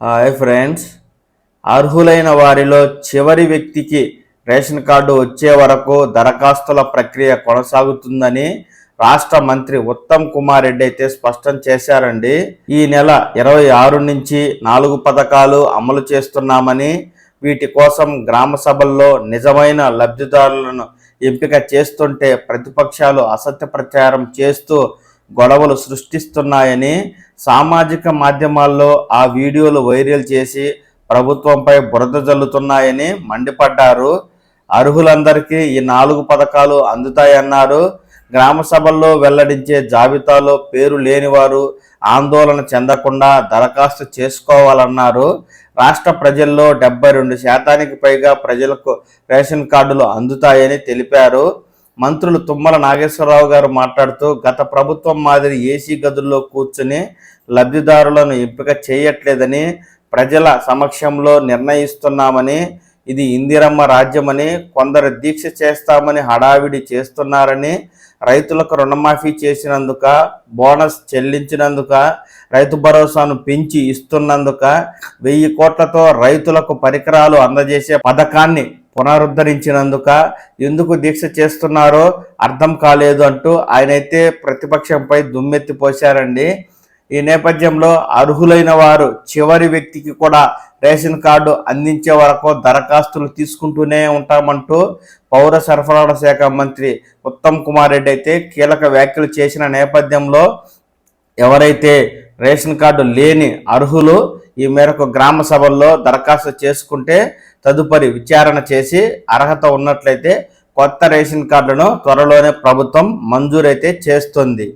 Hi friends, అర్హులైన వారిలో చివరి వ్యక్తికి రేషన్ కార్డు వచ్చే వరకు దరఖాస్తుల ప్రక్రియ కొనసాగుతుందని రాష్ట్ర మంత్రి ఉత్తమ్ కుమార్ రెడ్డి అయితే స్పష్టం చేశారండి. ఈ నెల 26 నుంచి 4 పథకాలు అమలు చేస్తున్నామని, వీటి కోసం గ్రామ సభల్లో నిజమైన లబ్ధిదారులను ఎంపిక చేస్తుంటే ప్రతిపక్షాలు అసత్య ప్రచారం చేస్తూ గొడవలు సృష్టిస్తున్నాయని, సామాజిక మాధ్యమాల్లో ఆ వీడియోలు వైరల్ చేసి ప్రభుత్వంపై బురద జల్లుతున్నాయని మండిపడ్డారు. అర్హులందరికీ ఈ 4 పథకాలు అందుతాయన్నారు. గ్రామ సభల్లో వెల్లడించే జాబితాలో పేరు లేనివారు ఆందోళన చెందకుండా దరఖాస్తు చేసుకోవాలన్నారు. రాష్ట్ర ప్రజల్లో 72% పైగా ప్రజలకు రేషన్ కార్డులు అందుతాయని తెలిపారు. మంత్రులు తుమ్మల నాగేశ్వరరావు గారు మాట్లాడుతూ, గత ప్రభుత్వం మాదిరి ఏసీ గదుల్లో కూర్చుని లబ్ధిదారులను ఎంపిక చేయట్లేదని, ప్రజల సమక్షంలో నిర్ణయిస్తున్నామని, ఇది ఇందిరమ్మ రాజ్యమని, కొందరు దీక్ష చేస్తామని హడావిడి చేస్తున్నారని, రైతులకు రుణమాఫీ చేసినందుక, బోనస్ చెల్లించినందుక, రైతు భరోసాను పెంచి ఇస్తున్నందుక, 1000 కోట్లతో రైతులకు పరికరాలు అందజేసే పథకాన్ని పునరుద్ధరించినందుక ఎందుకు దీక్ష చేస్తున్నారో అర్థం కాలేదు అంటూ ఆయనైతే ప్రతిపక్షంపై దుమ్మెత్తి పోశారండి. ఈ నేపథ్యంలో అర్హులైన వారు చివరి వ్యక్తికి కూడా రేషన్ కార్డు అందించే వరకు దరఖాస్తులు తీసుకుంటూనే ఉంటామంటూ పౌర సరఫరాల శాఖ మంత్రి ఉత్తమ్ కుమార్ రెడ్డి అయితే కీలక వ్యాఖ్యలు చేసిన నేపథ్యంలో ఎవరైతే రేషన్ కార్డు లేని అర్హులు ఈ మేరకు గ్రామ సభల్లో దరఖాస్తు చేసుకుంటే తదుపరి విచారణ చేసి అర్హత ఉన్నట్లయితే కొత్త రేషన్ కార్డును త్వరలోనే ప్రభుత్వం మంజూరైతే చేస్తుంది.